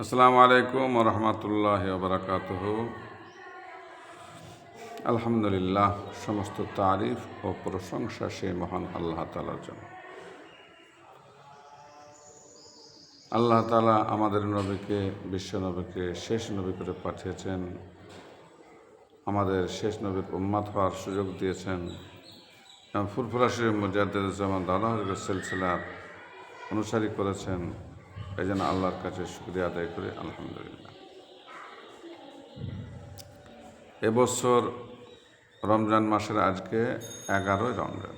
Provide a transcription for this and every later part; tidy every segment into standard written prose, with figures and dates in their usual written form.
আসসালামু আলাইকুম ওয়া রাহমাতুল্লাহি ওয়া বারাকাতুহু। আলহামদুলিল্লাহ, সমস্ত তারিফ ও প্রশংসা সেই মহান আল্লাহ তাআলার জন্য। আল্লাহ তাআলা আমাদের নবীকে, বিশ্ব নবীকে শেষ নবী করে পাঠিয়েছেন, আমাদের শেষ নবীর উম্মত হওয়ার সুযোগ দিয়েছেন এবং ফুরফুরা শরীফ মুজাদ্দিদুজ্জামান দাদা হযরতের সিলসিলার অনুসারী করেছেন। এই জন্য আল্লাহর কাছে শুকরিয়া আদায় করি, আলহামদুলিল্লাহ। এবছর রমজান মাসের আজকে 11ই রমজান।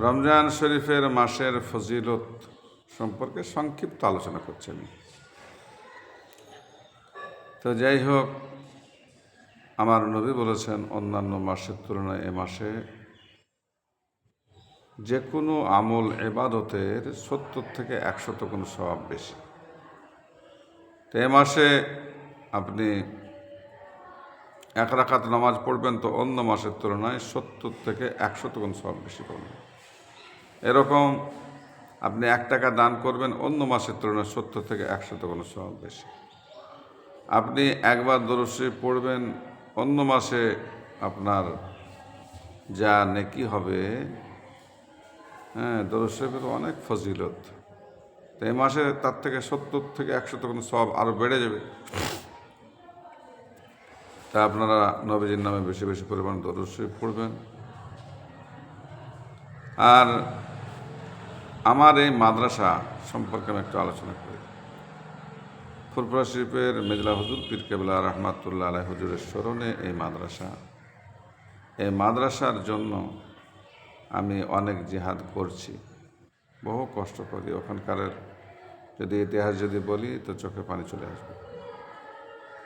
রমজান শরীফের মাসের ফজিলত সম্পর্কে সংক্ষিপ্ত আলোচনা করছেন। তো যাই হোক, আমার নবী বলেছেন অন্যান্য মাসের তুলনায় এ মাসে যে কোনো আমল ইবাদতের 70 থেকে 100 গুণ সওয়াব বেশি। তো এ মাসে আপনি 1 রাকাত নামাজ পড়বেন তো অন্য মাসের তুলনায় 70 থেকে 100 গুণ সওয়াব বেশি পাবেন। এরকম আপনি 1 টাকা দান করবেন, অন্য মাসের তুলনায় 70 থেকে 100 গুণ সওয়াব বেশি। আপনি একবার দরুদ শরীফ পড়বেন, অন্য মাসে আপনার যা নেকি হবে, দরুদ শরীফের অনেক ফজিলত। তো এই মাসে তার থেকে 70 থেকে 100 গুণ সওয়াব আরও বেড়ে যাবে। তা আপনারা নবীজির নামে বেশি বেশি পরিমাণ দরুদ শরীফ পড়বেন। আর আমার এই মাদ্রাসা সম্পর্কে আমি একটু আলোচনা করি। ফুরফুরা শরীফের মেজলা হুজুর পীর কেবলা রহমাতুল্লাহ আলাইহি হুজুরের স্মরণে এই মাদ্রাসার জন্য আমি অনেক জিহাদ করছি, বহু কষ্ট করি। ওখানকার যদি ইতিহাস যদি বলি তো চোখে পানি চলে আসবে।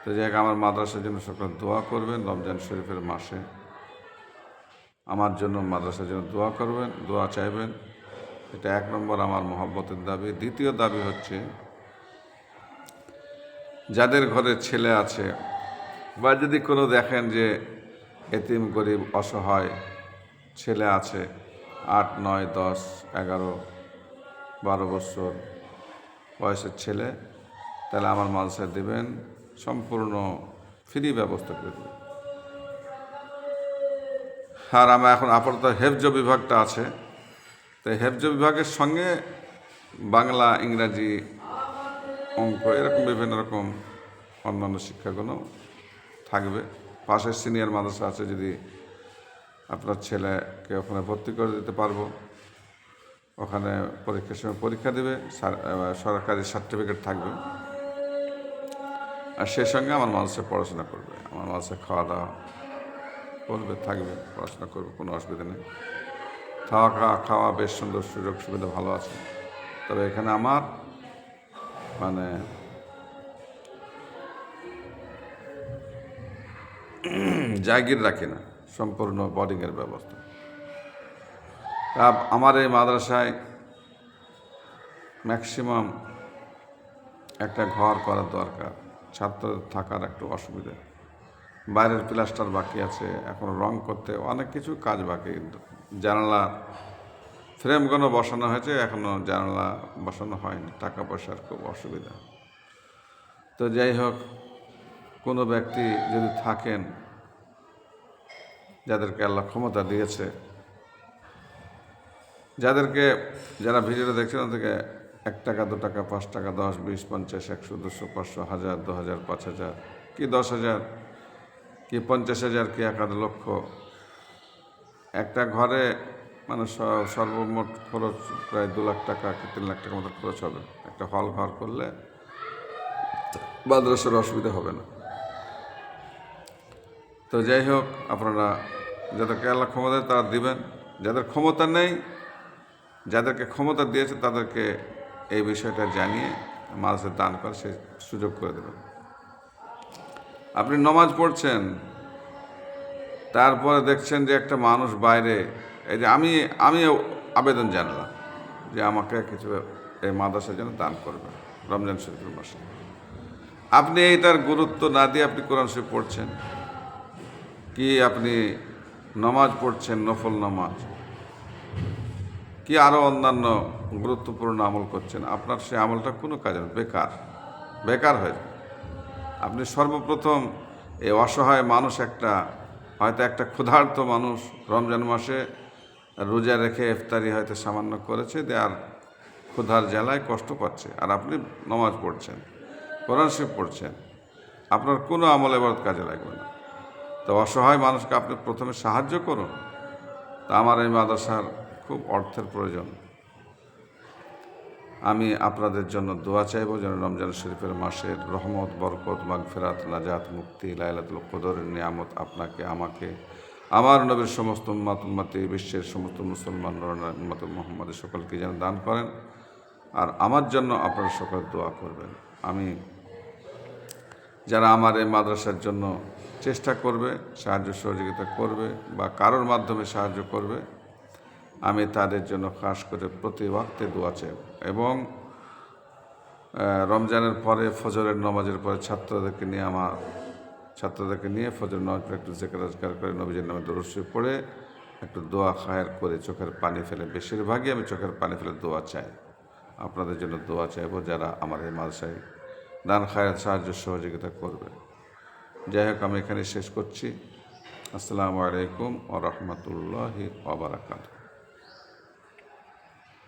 তো যাই হোক, আমার মাদ্রাসার জন্য সকলে দোয়া করবেন। রমজান শরীফের মাসে আমার জন্য মাদ্রাসার জন্য দোয়া করবেন, দোয়া চাইবেন। এটা 1 নম্বর আমার মহব্বতের দাবি। দ্বিতীয় দাবি হচ্ছে, যাদের ঘরে ছেলে আছে বা যদি কোনো দেখেন যে এতিম গরিব অসহায় ছেলে আছে, 8, 9, 10, 11, 12 বছর বয়সের ছেলে, তাহলে আমার মাদ্রাসায় দেবেন, সম্পূর্ণ ফ্রি ব্যবস্থা করে দেবেন। আর আমার এখন আপাতত হেফজ বিভাগটা আছে, তো হেফজ বিভাগের সঙ্গে বাংলা, ইংরাজি, অঙ্ক এরকম বিভিন্ন রকম অন্যান্য শিক্ষাগুলো থাকবে। পাশের সিনিয়র মাদ্রাসা আছে, যদি আপনার ছেলেকে ওখানে ভর্তি করে দিতে পারবো। ওখানে পরীক্ষার সময় পরীক্ষা দেবে, সরকারি সার্টিফিকেট থাকবে, আর সেই সঙ্গে আমার মাদ্রাসায় পড়াশোনা করবে। আমার মাদ্রাসায় খাওয়া দাওয়া করবে, থাকবে, পড়াশোনা করবে, কোনো অসুবিধা নেই। খাওয়া বেশ সুন্দর, সুযোগ সুবিধা ভালো আছে। তবে এখানে আমার মানে জায়গির রাখি না, সম্পূর্ণ বোর্ডিংয়ের ব্যবস্থা। তা আমার এই মাদ্রাসায় ম্যাক্সিমাম একটা ঘর করার দরকার। ছাত্রদের থাকার একটু অসুবিধা, বাইরের প্লাস্টার বাকি আছে, এখন রং করতে অনেক কিছু কাজ বাকি। কিন্তু জানালা ফ্রেমগুলো বসানো হয়েছে, এখনও জানালা বসানো হয়নি, টাকা পয়সার খুব অসুবিধা। তো যাই হোক, কোনো ব্যক্তি যদি থাকেন যাদেরকে আল্লাহ ক্ষমতা দিয়েছে, যারা ভিডিওটা দেখছেন ওদেরকে 1 টাকা, 2 টাকা, 5 টাকা, 10, 20, 50, 100, 200, 500, 1000, 2000, 5000, কি 10,000, কি 50,000, কি 1 লক্ষ, একটা ঘরে মানে সর্বমোট খরচ প্রায় 2 লাখ টাকা কি 3 লাখ টাকা মতো খরচ হবে। একটা হল ঘর করলে মাদ্রাসার অসুবিধা হবে না। তো যাই হোক, আপনারা যাদেরকে আল্লাহ ক্ষমতা দেয় তারা দিবেন, যাদের ক্ষমতা নেই, যাদেরকে ক্ষমতা দিয়েছে তাদেরকে এই বিষয়টা জানিয়ে মাদ্রাসায় দান করে সে সুযোগ করে দেবেন। আপনি নমাজ পড়ছেন, তারপরে দেখছেন যে একটা মানুষ বাইরে, এই যে আমি আবেদন জানালাম যে আমাকে কিছু এই মাদ্রাসার জন্য দান করবেন রমজান শরীফের মাসে। আপনি এইটার গুরুত্ব না দিয়ে আপনি কোরআন শরীফ পড়ছেন, কি আপনি নমাজ পড়ছেন, নফল নামাজ, কি আরও অন্যান্য গুরুত্বপূর্ণ আমল করছেন, আপনার সেই আমলটা কোনো কাজে না, বেকার হয়ে যাবে। আপনি সর্বপ্রথম এই অসহায় মানুষ হয়তো একটা ক্ষুধার্ত মানুষ রমজান মাসে রোজা রেখে ইফতারি হয়তো সামান্য করেছে, আর ক্ষুধার জ্বালায় কষ্ট পাচ্ছে, আর আপনি নামাজ পড়ছেন, কোরআন শরীফ পড়ছেন, আপনার কোনো আমল এবার কাজে লাগবে না। তো অসহায় মানুষকে আপনি প্রথমে সাহায্য করুন। তা আমার এই মাদ্রাসার খুব অর্থের প্রয়োজন। আমি আপনাদের জন্য দোয়া চাইব যেন রমজান শরীফের মাসের রহমত, বরকত, মাগফিরাত, নাজাত, মুক্তি, লাইলাতুল কদরের নিয়ামত আপনাকে, আমাকে, আমার নবীর সমস্ত উম্মতে, বিশ্বের সমস্ত মুসলমান উম্মত মুহাম্মদের সকলকে যেন দান করেন। আর আমার জন্য আপনারা সকলে দোয়া করবেন। আমি যারা আমার এই মাদ্রাসার জন্য চেষ্টা করবে, সাহায্য সহযোগিতা করবে বা কারোর মাধ্যমে সাহায্য করবে, আমি তাদের জন্য খাস করে প্রতি ওয়াক্তে দোয়া চাই। এবং রমজানের পরে ফজরের নামাজের পরে ছাত্রদেরকে নিয়ে ফজর নামাজ পড়ে একটু জিকির আজকার করে নবীজির নামে দরুদ শরীফ পড়ে একটু দোয়া খায়ের করে চোখের পানি ফেলে, বেশিরভাগই আমি চোখের পানি ফেলে দোয়া চাই। আপনাদের জন্য দোয়া চাইব যারা আমার এই মাদ্রাসায় দান খায়ের সাহায্য সহযোগিতা করবে। যাই হোক, আমি এখানে শেষ করছি। আসসালামু আলাইকুম ওয়া রাহমাতুল্লাহি ওয়া বারাকাতুহু।